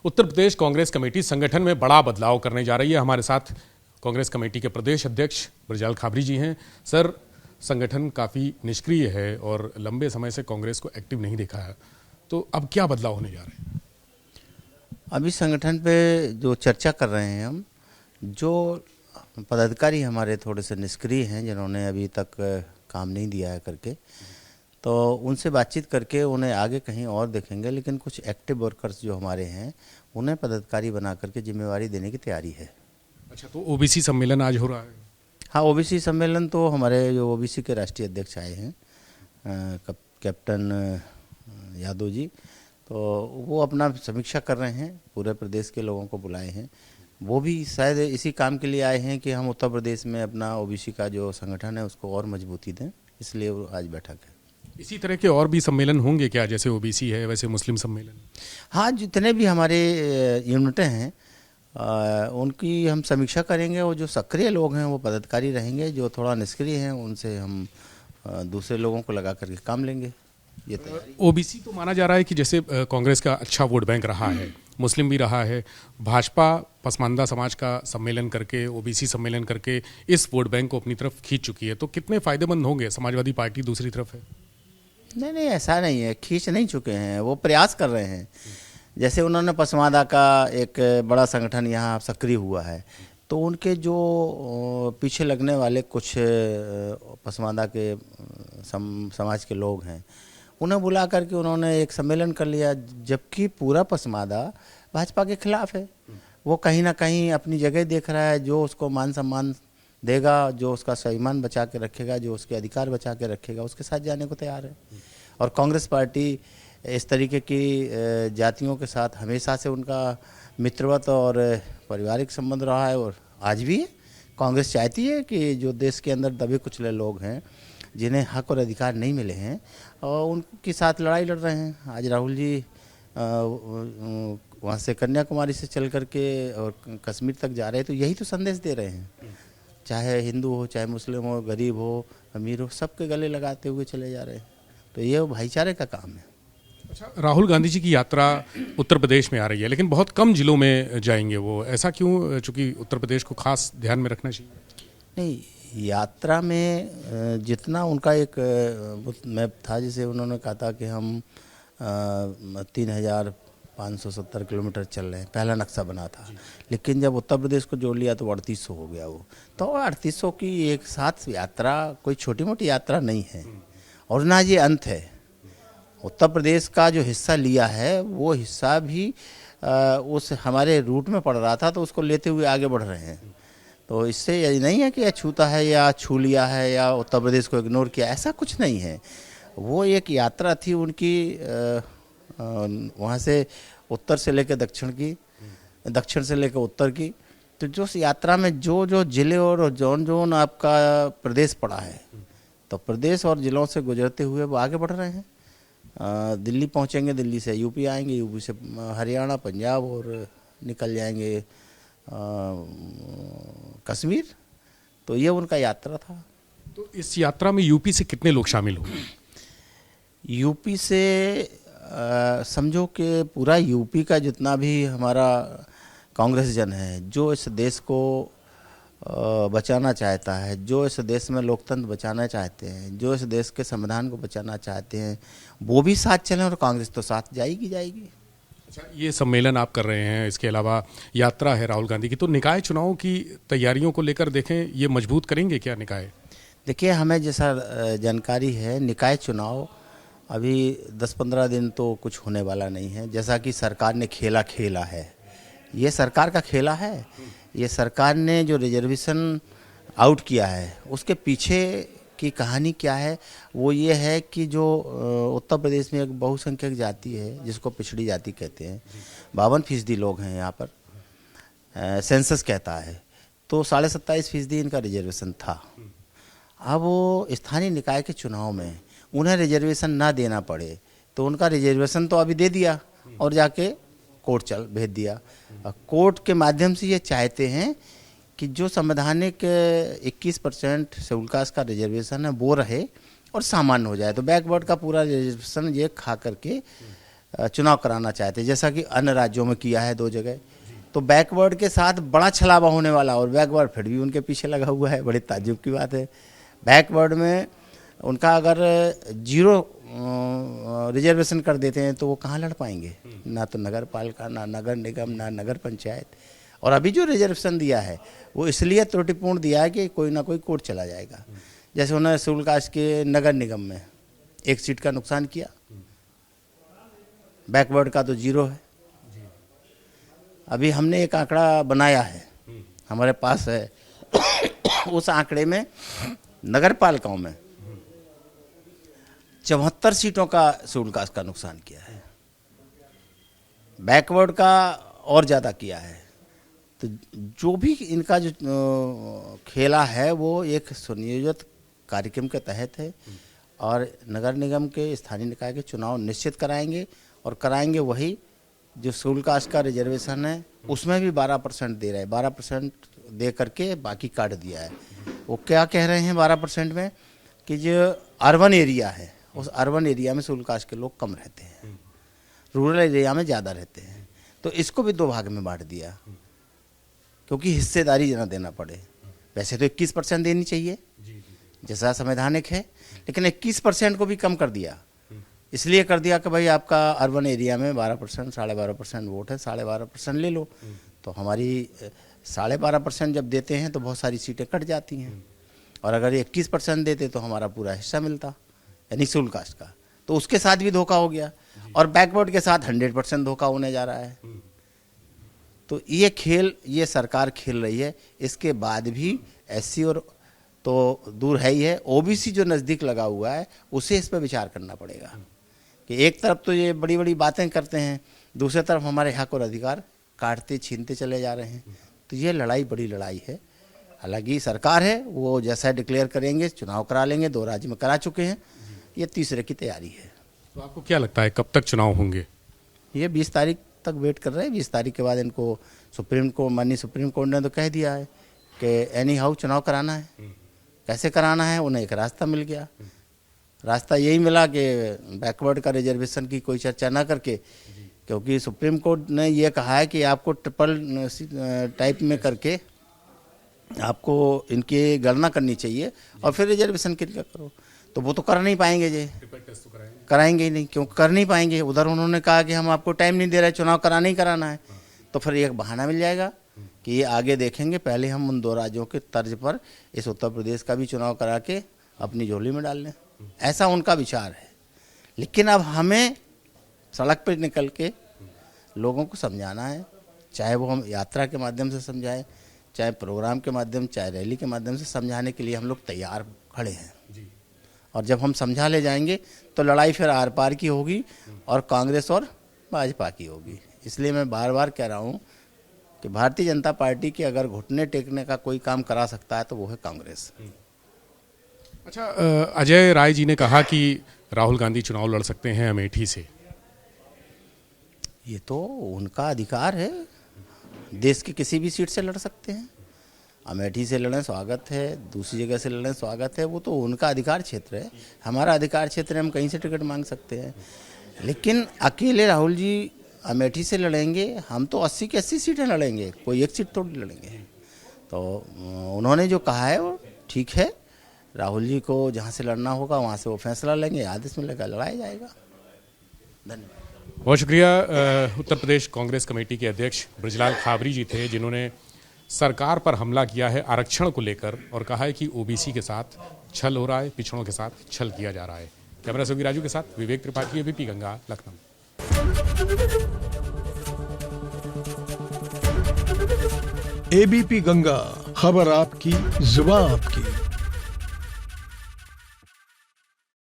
Uttar Pradesh Congress committee संगठन में बड़ा बदलाव करने जा रही है। हमारे साथ कांग्रेस कमेटी के प्रदेश अध्यक्ष ब्रजलाल खाबरी जी हैं। सर, संगठन काफ़ी निष्क्रिय है और लंबे समय से कांग्रेस को एक्टिव नहीं देखा है, तो अब क्या बदलाव होने जा रहे हैं? अभी संगठन पे जो चर्चा कर रहे हैं हम, जो पदाधिकारी हमारे थोड़े से निष्क्रिय हैं, जिन्होंने अभी तक काम नहीं दिया है करके, तो उनसे बातचीत करके उन्हें आगे कहीं और देखेंगे। लेकिन कुछ एक्टिव वर्कर्स जो हमारे हैं, उन्हें पदाधिकारी बना करके जिम्मेवारी देने की तैयारी है। अच्छा, तो ओबीसी सम्मेलन आज हो रहा है? हाँ, ओबीसी सम्मेलन तो हमारे जो ओबीसी के राष्ट्रीय अध्यक्ष आए हैं, कैप्टन यादव जी, तो वो अपना समीक्षा कर रहे हैं। पूरे प्रदेश के लोगों को बुलाए हैं। वो भी शायद इसी काम के लिए आए हैं कि हम उत्तर प्रदेश में अपना ओबीसी का जो संगठन है उसको और मजबूती दें, इसलिए वो आज बैठक है। इसी तरह के और भी सम्मेलन होंगे क्या? जैसे ओबीसी है वैसे मुस्लिम सम्मेलन? हाँ, जितने भी हमारे यूनिटें हैं उनकी हम समीक्षा करेंगे, और जो सक्रिय लोग हैं वो पदाधिकारी रहेंगे, जो थोड़ा निष्क्रिय हैं उनसे हम दूसरे लोगों को लगा करके काम लेंगे। ये ओबीसी तो माना जा रहा है कि जैसे कांग्रेस का अच्छा वोट बैंक रहा है, मुस्लिम भी रहा है। भाजपा पसमानदा समाज का सम्मेलन करके, ओबीसी सम्मेलन करके इस वोट बैंक को अपनी तरफ खींच चुकी है, तो कितने फायदेमंद होंगे? समाजवादी पार्टी दूसरी तरफ है। नहीं, ऐसा नहीं है, खींच नहीं चुके हैं, वो प्रयास कर रहे हैं। जैसे उन्होंने पसमादा का एक बड़ा संगठन यहाँ सक्रिय हुआ है, तो उनके जो पीछे लगने वाले कुछ पसमादा के समाज के लोग हैं, उन्हें बुला करके उन्होंने एक सम्मेलन कर लिया, जबकि पूरा पसमादा भाजपा के खिलाफ है। वो कहीं ना कहीं अपनी जगह देख रहा है, जो उसको मान सम्मान देगा, जो उसका स्वाभिमान बचा के रखेगा, जो उसके अधिकार बचा के रखेगा, उसके साथ जाने को तैयार है। और कांग्रेस पार्टी इस तरीके की जातियों के साथ हमेशा से उनका मित्रवत और पारिवारिक संबंध रहा है, और आज भी है। कांग्रेस चाहती है कि जो देश के अंदर दबे कुचले लोग हैं, जिन्हें हक और अधिकार नहीं मिले हैं, और उनके साथ लड़ाई लड़ रहे हैं। आज राहुल जी वहाँ से कन्याकुमारी से चल करके और कश्मीर तक जा रहे हैं, तो यही तो संदेश दे रहे हैं। चाहे हिंदू हो, चाहे मुस्लिम हो, गरीब हो, अमीर हो, सबके गले लगाते हुए चले जा रहे हैं। तो ये भाईचारे का काम है। अच्छा, राहुल गांधी जी की यात्रा उत्तर प्रदेश में आ रही है, लेकिन बहुत कम जिलों में जाएंगे वो, ऐसा क्यों? चूंकि उत्तर प्रदेश को खास ध्यान में रखना चाहिए। नहीं, यात्रा में जितना उनका एक मैप था, जिसे उन्होंने कहा था कि हम 3570 किलोमीटर चल रहे हैं, पहला नक्शा बना था। लेकिन जब उत्तर प्रदेश को जोड़ लिया तो 3800 हो गया वो। तो 3800 की एक साथ यात्रा कोई छोटी मोटी यात्रा नहीं है, और ना ये अंत है। उत्तर प्रदेश का जो हिस्सा लिया है, वो हिस्सा भी उस हमारे रूट में पड़ रहा था, तो उसको लेते हुए आगे बढ़ रहे हैं। तो इससे ये नहीं है कि छूता है या छू लिया है या उत्तर प्रदेश को इग्नोर किया, ऐसा कुछ नहीं है। वो एक यात्रा थी उनकी, वहाँ से उत्तर से लेकर दक्षिण की, दक्षिण से लेकर उत्तर की। तो जो यात्रा में जो जो जिले और जोन जोन आपका प्रदेश पड़ा है, तो प्रदेश और जिलों से गुजरते हुए वो आगे बढ़ रहे हैं। दिल्ली पहुँचेंगे, दिल्ली से यूपी आएंगे, यूपी से हरियाणा, पंजाब, और निकल जाएंगे कश्मीर। तो ये उनका यात्रा था। तो इस यात्रा में यूपी से कितने लोग शामिल हुए? यूपी से समझो कि पूरा यूपी का जितना भी हमारा कांग्रेस जन है, जो इस देश को बचाना चाहता है, जो इस देश में लोकतंत्र बचाना चाहते हैं, जो इस देश के संविधान को बचाना चाहते हैं, वो भी साथ चलें, और कांग्रेस तो साथ जाएगी। अच्छा, ये सम्मेलन आप कर रहे हैं, इसके अलावा यात्रा है राहुल गांधी की, तो निकाय चुनाव की तैयारियों को लेकर देखें, ये मजबूत करेंगे क्या निकाय? देखिए, हमें जैसा जानकारी है, निकाय चुनाव अभी 10-15 दिन तो कुछ होने वाला नहीं है। जैसा कि सरकार ने खेला है, ये सरकार का खेला है। ये सरकार ने जो रिजर्वेशन आउट किया है, उसके पीछे की कहानी क्या है? वो ये है कि जो उत्तर प्रदेश में एक बहुसंख्यक जाति है, जिसको पिछड़ी जाति कहते हैं, 52% लोग हैं यहाँ पर, सेंसस कहता है, तो 27.5% इनका रिजर्वेशन था। अब वो स्थानीय निकाय के चुनाव में उन्हें रिजर्वेशन ना देना पड़े, तो उनका रिजर्वेशन तो अभी दे दिया और जाके कोर्ट भेज दिया। कोर्ट के माध्यम से ये चाहते हैं कि जो संवैधानिक 21% शेड्यूल कास्ट का रिजर्वेशन है वो रहे और सामान्य हो जाए। तो बैकवर्ड का पूरा रिजर्वेशन ये खा करके चुनाव कराना चाहते हैं, जैसा कि अन्य राज्यों में किया है 2 जगह। तो बैकवर्ड के साथ बड़ा छलावा होने वाला, और बैकवर्ड फिर भी उनके पीछे लगा हुआ है। बड़ी ताज्जुब की बात है। बैकवर्ड में उनका अगर 0 रिजर्वेशन कर देते हैं तो वो कहाँ लड़ पाएंगे, ना तो नगर पालिका, ना नगर निगम, ना नगर पंचायत। और अभी जो रिजर्वेशन दिया है वो इसलिए त्रुटिपूर्ण दिया है कि कोई ना कोई कोर्ट चला जाएगा। जैसे उन्होंने शेड्यूल कास्ट के नगर निगम में 1 सीट का नुकसान किया, बैकवर्ड का तो 0 है। अभी हमने एक आंकड़ा बनाया है, हमारे पास है। उस आंकड़े में नगर पालिकाओं में 74 सीटों का शेड्यूल कास्ट का नुकसान किया है, बैकवर्ड का और ज़्यादा किया है। तो जो भी इनका जो खेला है वो एक सुनियोजित कार्यक्रम के तहत है, और नगर निगम के स्थानीय निकाय के चुनाव निश्चित कराएंगे, और कराएंगे वही जो शेड्यूल कास्ट का रिजर्वेशन है उसमें भी 12% दे रहे हैं। 12% दे करके बाकी काट दिया है। वो क्या कह रहे हैं 12% में, कि जो अर्बन एरिया है उस अर्बन एरिया में शेड्यूल कास्ट के लोग कम रहते हैं, रूरल एरिया में ज़्यादा रहते हैं। तो इसको भी 2 भाग में बांट दिया, क्योंकि हिस्सेदारी जना देना पड़े। वैसे तो 21% देनी चाहिए जैसा संवैधानिक है, लेकिन 21% को भी कम कर दिया। इसलिए कर दिया कि भाई आपका अर्बन एरिया में 12%, 12.5% वोट है, 12.5% ले लो। तो हमारी 12.5% जब देते हैं तो बहुत सारी सीटें कट जाती हैं, और अगर 21% देते तो हमारा पूरा हिस्सा मिलता, यानी शेड्यूल कास्ट का। तो उसके साथ भी धोखा हो गया, और बैकवर्ड के साथ 100% धोखा होने जा रहा है। तो ये खेल ये सरकार खेल रही है। इसके बाद भी SC और तो दूर है ही है, OBC जो नज़दीक लगा हुआ है उसे इस पर विचार करना पड़ेगा, कि एक तरफ तो ये बड़ी बड़ी बातें करते हैं, दूसरी तरफ हमारे हक और अधिकार काटते छीनते चले जा रहे हैं। तो ये लड़ाई बड़ी लड़ाई है। हालांकि सरकार है वो जैसा डिक्लेयर करेंगे, चुनाव करा लेंगे, 2 राज्य में करा चुके हैं, ये तीसरे की तैयारी है। तो आपको क्या लगता है कब तक चुनाव होंगे? ये 20 तारीख तक वेट कर रहे हैं। 20 तारीख के बाद इनको माननीय सुप्रीम कोर्ट ने तो कह दिया है कि एनी हाउ चुनाव कराना है। कैसे कराना है, उन्हें एक रास्ता मिल गया। रास्ता यही मिला कि बैकवर्ड का रिजर्वेशन की कोई चर्चा ना करके, क्योंकि सुप्रीम कोर्ट ने ये कहा है कि आपको ट्रिपल टाइप में करके आपको इनकी गणना करनी चाहिए और फिर रिजर्वेशन क्लियर करो। तो वो तो कर नहीं पाएंगे, जी कराएंगे ही नहीं, क्यों कर नहीं पाएंगे। उधर उन्होंने कहा कि हम आपको टाइम नहीं दे रहे, चुनाव कराना ही कराना है। तो फिर एक बहाना मिल जाएगा कि ये आगे देखेंगे, पहले हम उन 2 राज्यों के तर्ज पर इस उत्तर प्रदेश का भी चुनाव करा के अपनी झोली में डाल लें, ऐसा उनका विचार है। लेकिन अब हमें सड़क पर निकल के लोगों को समझाना है, चाहे वो हम यात्रा के माध्यम से समझाएं, चाहे प्रोग्राम के माध्यम, चाहे रैली के माध्यम से समझाने के लिए हम लोग तैयार खड़े हैं। और जब हम समझा ले जाएंगे तो लड़ाई फिर आर पार की होगी और कांग्रेस और भाजपा की होगी। इसलिए मैं बार बार कह रहा हूँ कि भारतीय जनता पार्टी के अगर घुटने टेकने का कोई काम करा सकता है तो वो है कांग्रेस। अच्छा, अजय राय जी ने कहा कि राहुल गांधी चुनाव लड़ सकते हैं अमेठी से। ये तो उनका अधिकार है, देश की किसी भी सीट से लड़ सकते हैं। अमेठी से लड़ें स्वागत है, दूसरी जगह से लड़ें स्वागत है, वो तो उनका अधिकार क्षेत्र है। हमारा अधिकार क्षेत्र है, हम कहीं से टिकट मांग सकते हैं। लेकिन अकेले राहुल जी अमेठी से लड़ेंगे, हम तो 80 की 80 सीटें लड़ेंगे, कोई एक सीट थोड़ी लड़ेंगे। तो उन्होंने जो कहा है वो ठीक है, राहुल जी को जहाँ से लड़ना होगा वहाँ से वो फैसला लेंगे, आदेश मिलेगा, लड़ाया जाएगा। धन्यवाद। बहुत शुक्रिया। उत्तर प्रदेश कांग्रेस कमेटी के अध्यक्ष बृजलाल खाबरी जी थे, जिन्होंने सरकार पर हमला किया है आरक्षण को लेकर और कहा है कि ओबीसी के साथ छल हो रहा है, पिछड़ों के साथ छल किया जा रहा है। कैमरा सहयोगी राजू के साथ विवेक त्रिपाठी, एबीपी गंगा, लखनऊ। एबीपी गंगा, खबर आपकी, जुबान आपकी।